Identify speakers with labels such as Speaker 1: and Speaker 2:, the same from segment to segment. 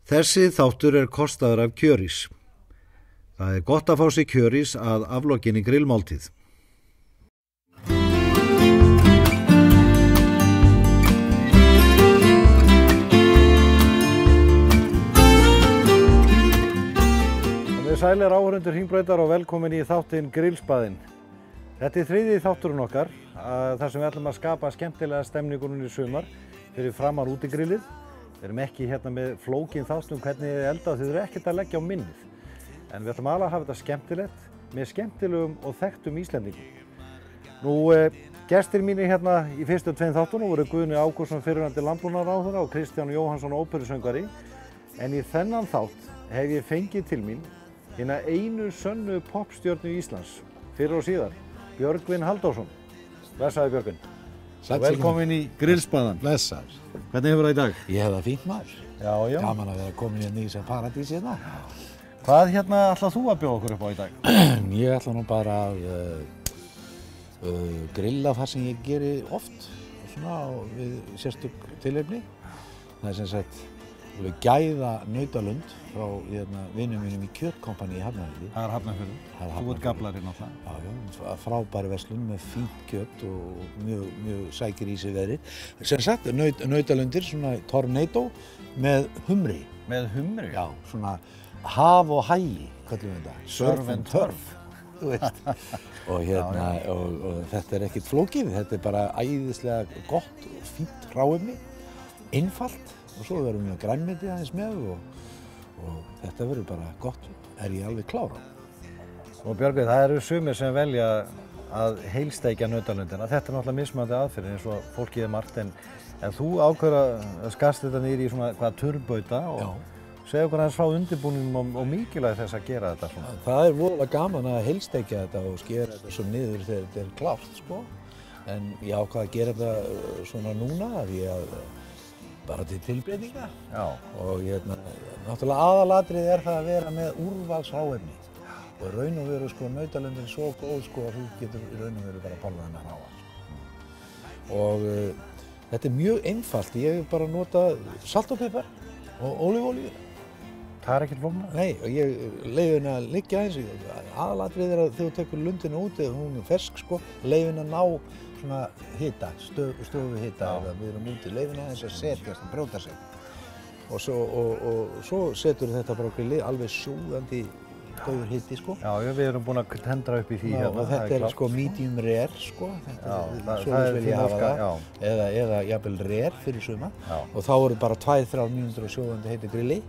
Speaker 1: Þessi þáttur kostaður af Kjörís. Það gott að fá sig Kjörís að aflokinni grillmáltíð. Sælir áhorfendur Hringbrautar og velkomin í þáttinn Grillspaðinn. Þetta þriðji þátturinn okkar, þar sem við ætlum að skapa skemmtilega stemningu í sumar fyrir framan útigrillið. Við erum ekki hérna með flókin þáttum hvernig þið eldað, þið eru ekkert að leggja á minnið. En við ætlum alveg að hafa þetta skemmtilegt með skemmtilegum og þekktum Íslendingum. Gestir mínir hérna í fyrstu tveim þáttunum voru Guðni Ágústsson fyrrverandi landbúnaðarráðherra og Kristján Jóhannsson óperusöngvari. En í þennan þátt hef ég fengið til mín hina einu sönnu poppstjörnu Íslands, fyrr og síðar, Björgvin Halldórsson. Blessaði Björgvin. Velkomin í Grillspaðan.
Speaker 2: Blessaður.
Speaker 1: Hvernig hefur það í dag?
Speaker 2: Ég hef það fínt maður.
Speaker 1: Já.
Speaker 2: Gaman að vera komin hérna í þessar paradís hérna.
Speaker 1: Hvað ætlað þú að bjóða okkur upp á í dag?
Speaker 2: Ég ætla nú bara að grilla það sem ég geri oft, svona við sérstök tilefni. Það sem sagt gæða nautalund frá vinum mínum í kjötkompani í Hafnarfirði.
Speaker 1: Það Hafnarfjörður. Þú ert gaflarinn náttúrulega.
Speaker 2: Já, frábæri verslun með fínt kjöt og mjög sækir í sig veðrið. Sem sagt, nautalundir, svona tornado með humri.
Speaker 1: Með humri?
Speaker 2: Já, svona haf og hægi, kallum við þetta.
Speaker 1: Surf and turf.
Speaker 2: Þú veist. Og og þetta ekkert flókið, þetta bara æðislega gott og fínt hráefni, einfalt. Og svo verðum við grænmeti aðeins með og þetta verður bara gott, ég alveg klára.
Speaker 1: Og Björgvin, það eru sumir sem velja að heilsteikja nautalundina. Þetta náttúrulega mismunandi aðferð eins og fólkið margt, en þú ákveður að skast þetta niður í svona turbauta og segja okkur aðeins frá undirbúningnum og mikilvægi þess að gera þetta svona.
Speaker 2: Það voðalega gaman að heilsteikja þetta og skera þetta svo niður þegar þetta klárt, sko. En ég ákvað að gera þetta svona núna því að bara til tilbreytinga. Og náttúrulega aðalatrið það að vera með úrvalshráefni. Og raun og veru sko nautalundin svo góð sko að þú getur í raun og veru bara borðað hana hráa. Og þetta mjög einfalt. Ég hef bara notað salt og pipar og ólífuolíu.
Speaker 1: Það ekkert flóknara? Nei,
Speaker 2: og ég leyfi henni að liggja eins. Aðalatrið að þegar þú tekur lundina út eða hún fersk sko, leyfi henni að ná svona hita, stofu hita eða við erum úti, leyfin aðeins að setjast og brjóta sig. Og svo setur þetta bara á grillið, alveg sjóðandi góður hiti, sko.
Speaker 1: Já, við erum búin að tendra upp í því hérna.
Speaker 2: Og þetta sko medium rare, sko. Svo vil ég hafa það. Eða jafnvel rare fyrir suma. Og þá eru bara 2-3 mínútur á sjóðandi heiti grilli.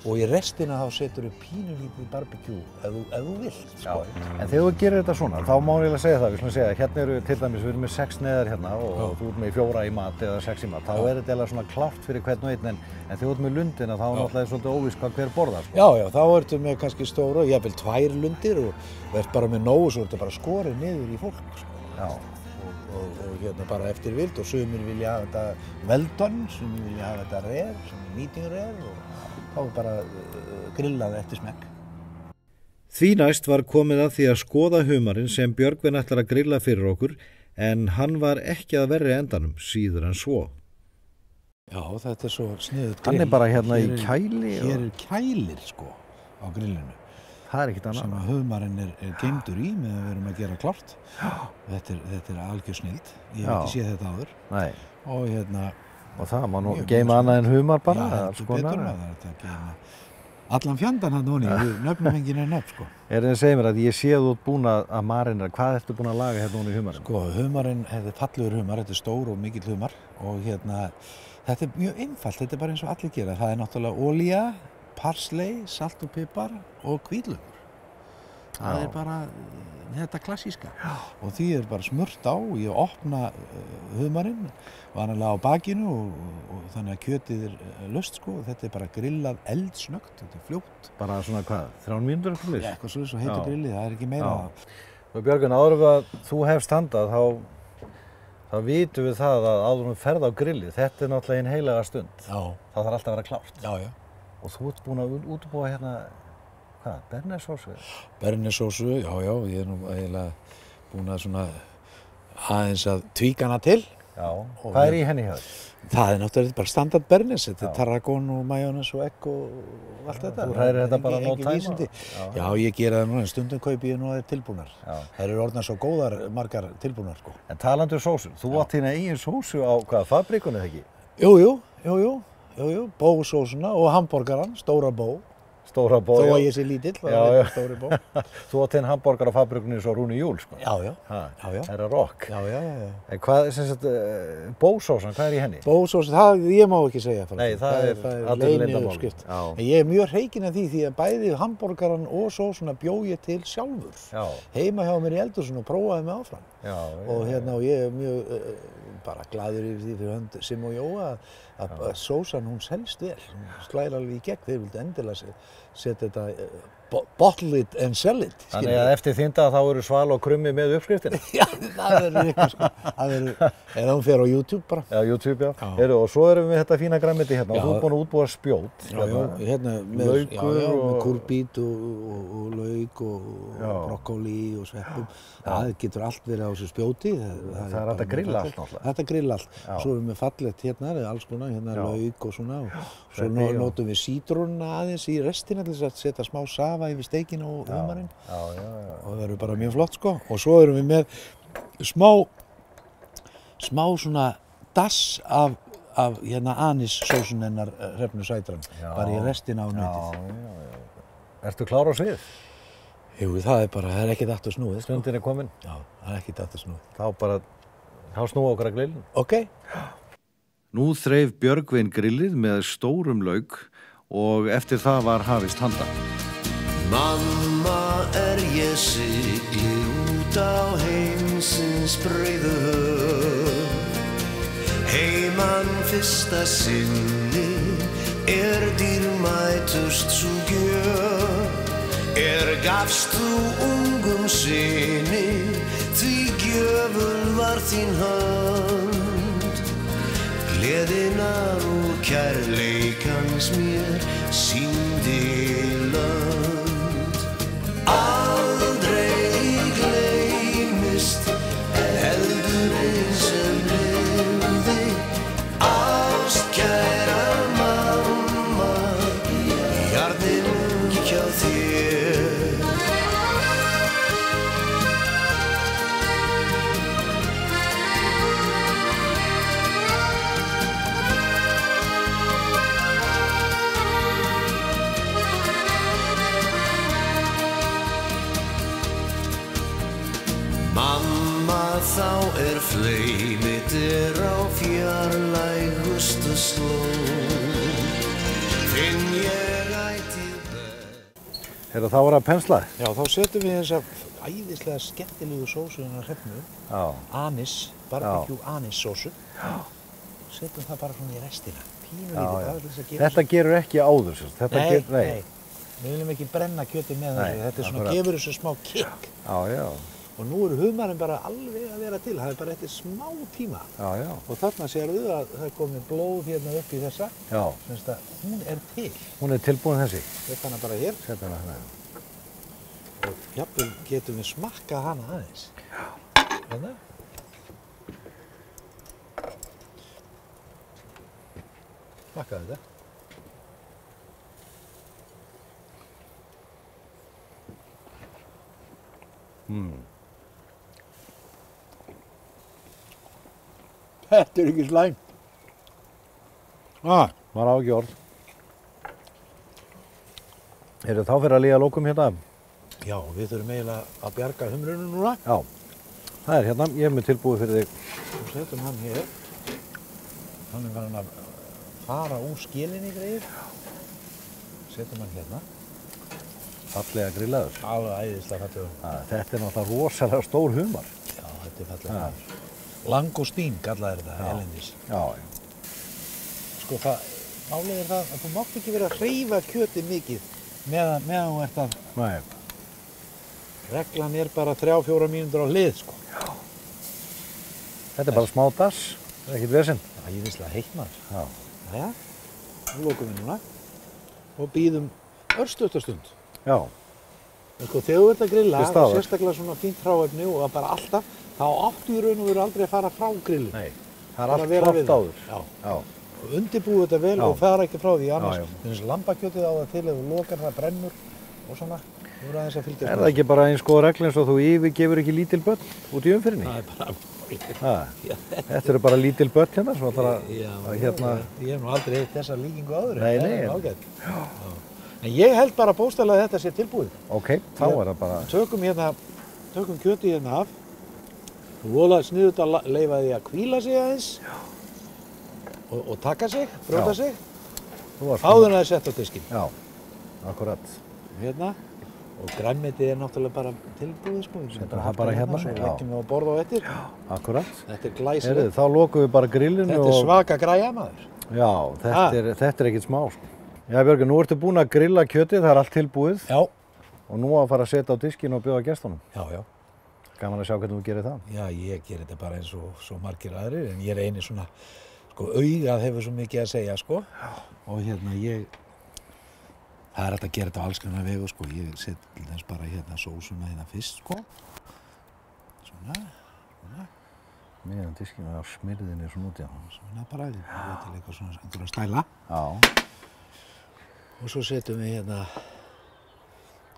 Speaker 2: Og í restina þá setur við pínulítið barbecue ef þú vilt, sko.
Speaker 1: En þegar þú gerir þetta svona, þá má ég eiginlega segja það, við skulum segja, hérna eru til dæmis, við erum með 6 neðar hérna og þú ert með 4 í mat eða 6 í mat, þá þetta eiginlega svona klárt fyrir hvern og einn, en þegar þú ert með lundina þá náttúrulega svolítið óvíst hvað hver borðar, sko.
Speaker 2: Já, þá ertu með kannski stóra, jafnvel 2 lundir og ert bara með nógu, svo ertu bara skorið niður í fólk, sko. Og bara eftir vild og sumir vilja hafa þetta well-done, sumir vilja hafa þetta rare, sumir medium rare og þá bara grillað eftir smekk.
Speaker 1: Því næst var komið að því að skoða humarinn sem Björgvin ætlar að grilla fyrir okkur, en hann var ekki að verri endanum, síður en svo.
Speaker 2: Já, þetta svo sniðugt grill.
Speaker 1: Hann bara hérna í kæli?
Speaker 2: Hér kælir, sko, á grillinu.
Speaker 1: Það ekkert annað.
Speaker 2: Sem að humarinn geymdur í með að við erum að gera klárt. Þetta algjör snild. Ég hef ekki séð þetta áður.
Speaker 1: Nei. Og það má nú geyma annað en humar bara?
Speaker 2: Já, þetta betur maður að geyma allan fjandann hann honi, nöfnumengin nöfn, sko.
Speaker 1: Þið segir mér að ég sé að þú ert búin að marinera, hvað ertu búin að laga hérna í humarinn?
Speaker 2: Sko, humarinn, þetta fallegur humar, þetta stór og mikill humar og þetta mjög einfalt, þetta bara eins og allir gera. Það náttúrulega olía, parsley, salt og pipar og hvítlaukur. Það bara þetta klassíska. Og því bara smurt á, ég opna humarinn, vanalega á bakinu og þannig að kjötið laust, sko. Þetta bara grillað eldsnöggt, þetta fljótt.
Speaker 1: Bara svona hvað, 3 mínútur eitthvað?
Speaker 2: Já, eitthvað svo heitu grillið, það ekki meira.
Speaker 1: Og Björgvin, áður að þú hefst handað, þá vitum við það að áður ferð á grillið, þetta náttúrulega ein heilaga stund.
Speaker 2: Já.
Speaker 1: Það þarf alltaf að vera klárt.
Speaker 2: Já.
Speaker 1: Og þú ert búin að útbúa hérna hvað, bernesósu?
Speaker 2: Bernesósu, já, ég nú eiginlega búin að svona aðeins að tvíka hana til.
Speaker 1: Já, hvað í henni hjá þér?
Speaker 2: Það náttúrulega bara standard bernes, þetta tarragon og majónes og egg og allt þetta.
Speaker 1: Þú hrærir þetta bara no time?
Speaker 2: Vísindi. Já, ég gera það núna, stundum kaupi ég nú þeir tilbúnar. Þær eru orðnar svo góðar, margar tilbúnar, sko.
Speaker 1: En talandi sósur, þú átt þína eigin sósu á fabrikunni, ekki?
Speaker 2: Jú, bósósuna og hamborgaran, stóra bó.
Speaker 1: Stóra bó,
Speaker 2: þó að ég sé lítill, það er stóri bó.
Speaker 1: Þú átt þinn hamborgar á fabrikunni svo Rúni Júl, sko?
Speaker 2: Já.
Speaker 1: Það er að rock.
Speaker 2: Já.
Speaker 1: En hvað, sem sagt, bósósan, hvað í henni?
Speaker 2: Bósósan, það ég má ekki segja frá.
Speaker 1: Nei, það er allir leyndarmál.
Speaker 2: En ég er mjög hreykinn af því að bæði hamborgaran og sósuna bjó ég til sjálfur. Heima hjá mér í eldhúsinu og prófaði mig áfram. Og og ég er mjög bara glaður yfir því fyrir hönd Sim og Jóa að sósan hún selst vel. Hún slæðir alveg í gegn, þeir vildu endilega setja þetta bottle it and sell it.
Speaker 1: Þannig að eftir þinda þá eru Sval og Krummi með uppskriftina?
Speaker 2: Já, það verður eitthvað sko. Það verður, eða hún fer á YouTube bara.
Speaker 1: Já, YouTube, já. Og svo erum við þetta fína grænmeti hérna og þú er búin að útbúa spjót.
Speaker 2: Hérna með kúrbít og lauk og brokkóli og sveppum. Það getur allt verið á þessu spjóti.
Speaker 1: Það er hægt að grilla allt náttúrulega.
Speaker 2: Þetta grilla allt. Svo erum við fallegt hérna, alls konar, hérna lauk og svona. Svo notum við sítrónuna aðeins í restina til þess að setja smá safa yfir steikinn og humarinn. Og það verður bara mjög flott sko. Og svo erum við með smá svona dass af hérna anissósun hennar Hrefnu Sætran. Bara í restina á nautið.
Speaker 1: Ertu klár á svið?
Speaker 2: Jú, það er ekkert aftur snúið.
Speaker 1: Stundin er komin?
Speaker 2: Já, það er ekkert aftur snúið.
Speaker 1: Þá snúa okkar að grillin.
Speaker 2: Ok.
Speaker 1: Nú þreif Björgvin grillið með stórum lauk og eftir það var hafist handa.
Speaker 3: Mamma ég sigli út á heimsins breiðu höf. Heiman fyrsta sinni dýrmætust sú gjöf. Gafst þú ungum syni, því gjöful var þín hönd. Gleðinar og kærleikans mér sýndi lönd. Aldrei gleymist heldur eins sem lifði. Ástkæra mamma, hjarninu hjá þér. Mamma, þá fley mitt á fjarlægustu slóð. Finn ég ætíð best.
Speaker 1: Þá var að pensla?
Speaker 2: Já, þá setjum við þessa æðislega skemmtilegu sósu hennar Hrefnu. Anis, barbecue anis sósu. Setjum það bara svona í restina. Pínulítið.
Speaker 1: Þetta gerur ekki áður, sem sagt?
Speaker 2: Nei. Við viljum ekki brenna kjötið með þessu. Þetta er svona, gefur þessu smá kick. Og nú eru humarinn bara alveg að vera til. Það er bara eftir smá tíma. Og þarna sérðu að það er komið blóð hérna upp í þessa. Semst að hún er til.
Speaker 1: Hún er tilbúin þessi?
Speaker 2: Sett hana bara hér.
Speaker 1: Sett hana hérna.
Speaker 2: Og jafnvel getum við smakkað hana aðeins. Hérna. Smakkaðu þetta. Þetta ekki slæm.
Speaker 1: Var á ekki orð. Þá fyrir að líða að lokum hérna?
Speaker 2: Já, við þurfum eiginlega að bjarga humrunum núna.
Speaker 1: Já, það er hérna. Ég hef með tilbúið fyrir þig.
Speaker 2: Svo setjum hann hér. Hann er farin að fara úr skilinni greið. Setjum hann hérna.
Speaker 1: Fallega grillaður.
Speaker 2: Alveg æðislega fallegur.
Speaker 1: Þetta er náttúrulega rosalega stór humar.
Speaker 2: Já, þetta er fallegur. Langostín kallaði þetta erlendis. Sko, málið er það að þú mátt ekki vera að hreyfa kjötið mikið meðan þú ert að...
Speaker 1: Nei.
Speaker 2: Reglan er bara 3-4 mínútur á hlið, sko.
Speaker 1: Þetta er bara smá dass, það er ekkert vesinn.
Speaker 2: Það er æðislega heitt maður. Jæja, nú lokum við núna og bíðum örstuttastund. Sko, þegar þú ert að grilla, sérstaklega svona fínt hráefni og bara alltaf, þá áttu í raun og veru aldrei að fara frá grillinu.
Speaker 1: Nei. Það er
Speaker 2: bara
Speaker 1: allt
Speaker 2: vera
Speaker 1: klárt
Speaker 2: við það.
Speaker 1: áður.
Speaker 2: Já.
Speaker 1: Já.
Speaker 2: Og undirbúið þetta vel
Speaker 1: Já.
Speaker 2: og fara ekki frá því annars.
Speaker 1: Já, já.
Speaker 2: Þess lambakjötið á það til ef þú lokar það brennur og svona. Þú verður aðeins að fylgjast
Speaker 1: Er það ekki bara eins góð regla eins og þú yfirgefur ekki lítil börn út í umfyrinni?
Speaker 2: Það er bara...
Speaker 1: Þetta eru bara lítil börn hérna, svo ætlar að hérna...
Speaker 2: Ég hef nú aldrei heitt þessa líkingu áður.
Speaker 1: Nei,
Speaker 2: en
Speaker 1: nei.
Speaker 2: það er ágætt. En ég held bara bókstaflega að þetta sé tilbúið.
Speaker 1: Ok, þá er það bara...
Speaker 2: Tökum kjötið hérna af. Vola sniðugt að leyfa því að hvíla sig aðeins. Og taka sig, brjóta sig. Áður en það er sett á diskinn.
Speaker 1: Já, akkurat.
Speaker 2: Hérna. Og grænmetið er náttúrulega bara tilbúið, sko.
Speaker 1: Setjum það bara hérna.
Speaker 2: Svo leggjum við á borð á eftir.
Speaker 1: Akkurat.
Speaker 2: Þetta er glæsilegt.
Speaker 1: Þá lokum við bara grillinu
Speaker 2: Þetta er svaka græja, maður.
Speaker 1: Já, þetta er ekkert smá, sko. Já, Björgur, nú ertu búin að grilla kjötið, það er allt tilbúið.
Speaker 2: Já.
Speaker 1: Og nú að fara að setja á diskinn og bjóða gestunum.
Speaker 2: Já, já.
Speaker 1: Gaman að sjá hvernig þú gerir það.
Speaker 2: Já, ég gerir þetta bara eins og svo margir aðrir, en ég er eini svona, sko, augað hefur svo mikið að segja, sko. Og hérna, það er hægt að gera þetta á alls konar vegu, sko. Ég set til þess bara hérna sósuna hérna fyrst, sko. Svona.
Speaker 1: Meðan diskinn á smyrðinni svona út í hann.
Speaker 2: Svona bara, ég er til eitthvað svona skemmtur að stæla.
Speaker 1: Já.
Speaker 2: Og svo setjum við hérna,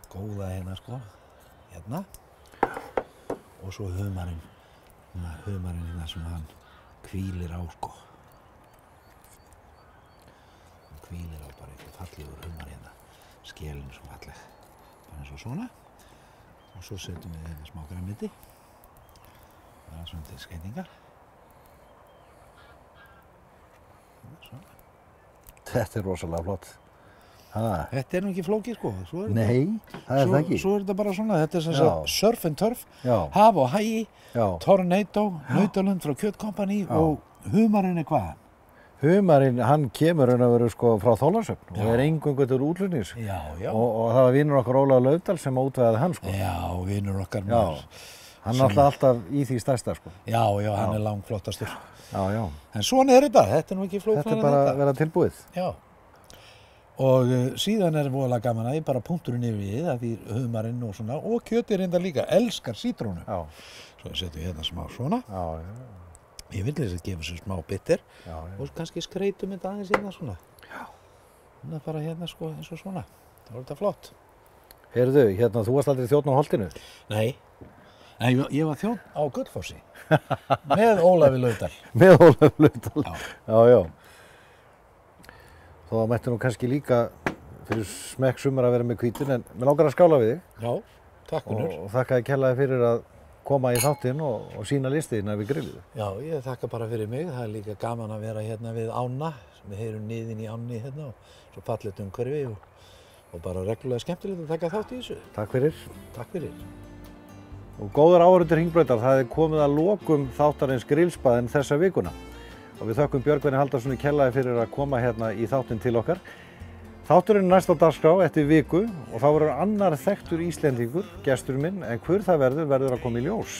Speaker 2: góða hérna, sko. Hérna. Og svo humarinn hérna sem hann hvílir á, sko. Hann hvílir á bara eitthvað fallegur humar hérna. Skelin svo falleg. Bara eins og svona. Og svo setjum við hérna smá grænmeti. Það er svona til skeitingar. Svona.
Speaker 1: Þetta er rosalega flott.
Speaker 2: Þetta er nú ekki flókið, sko.
Speaker 1: Nei, það er það ekki.
Speaker 2: Svo er þetta bara svona, þetta er sem sagt surf and turf, haf og hægi, Tornado, Nautalund frá Kjötkompani og humarinn er hvað?
Speaker 1: Humarinn, hann kemur raun og veru sko frá Þorlákshöfn og er eingöngu til útflutnings.
Speaker 2: Já, já.
Speaker 1: Og það var vinur okkar Ólafur Laufdal sem útvegaði hann, sko.
Speaker 2: Já, vinur okkar maður.
Speaker 1: Hann er alltaf í því stærsta, sko.
Speaker 2: Já, hann er langflottastur.
Speaker 1: Já, já.
Speaker 2: En svona er þetta er nú ekki flóknara en þetta.
Speaker 1: Þetta er bara að vera tilbúið.
Speaker 2: Já. Og síðan er voðalega gaman að ég bara punkturinn yfir í það því humarinn og svona, og kjötið reyndar líka, elskar sítrónu.
Speaker 1: Já.
Speaker 2: Svo setjum við hérna smá svona.
Speaker 1: Já, já.
Speaker 2: Ég vil þess að gefa sér smá bitter.
Speaker 1: Já, já.
Speaker 2: Og kannski skreytum þetta aðeins hérna svona. Já. Þannig að bara hérna sko eins og svona. Það var þetta flott.
Speaker 1: Heyrðu, hérna, þú varst aldrei þjónn á Holtinu?
Speaker 2: Nei. En ég var þjónn á Gullfossi. Með Ólafi Laufdal.
Speaker 1: Með Ólafi Laufdal?
Speaker 2: Já.
Speaker 1: Já, já. Þó mætti nú kannski líka fyrir smekk sumar að vera með hvítin, en mér langar að skála við þig.
Speaker 2: Já, takk Unnur.
Speaker 1: Og þakka þér kærlega fyrir að koma í þáttinn og sína listiðina við grillið.
Speaker 2: Já, ég þakka bara fyrir mig. Það er líka gaman að vera hérna við ána. Við heyrum niðinn í ánni hérna og svo fallegt umhverfi og bara reglulega skemmtilegt að taka þátt í þessu.
Speaker 1: Takk fyrir.
Speaker 2: Takk fyrir.
Speaker 1: Og góðar áhorfendur Hringbrautar, það er komið að lokum þáttarins grillspaðinn þessa vikuna. Og við þökkum Björgvini Halldórssyni kærlega fyrir að koma hérna í þáttinn til okkar. Þátturinn er næst á dagskrá eftir viku og þá verður annar þekktur Íslendingur, gestur minn, en hver það verður að koma í ljós.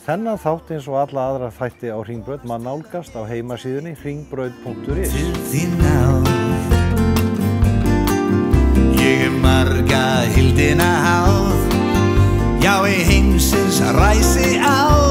Speaker 1: Þennan þátt eins og alla aðra þætti á Hringbraut má nálgast á heimasíðunni hringbraut.is.
Speaker 3: Til þín náð, ég hef marga hildina háð, já í heimsins ræsi á.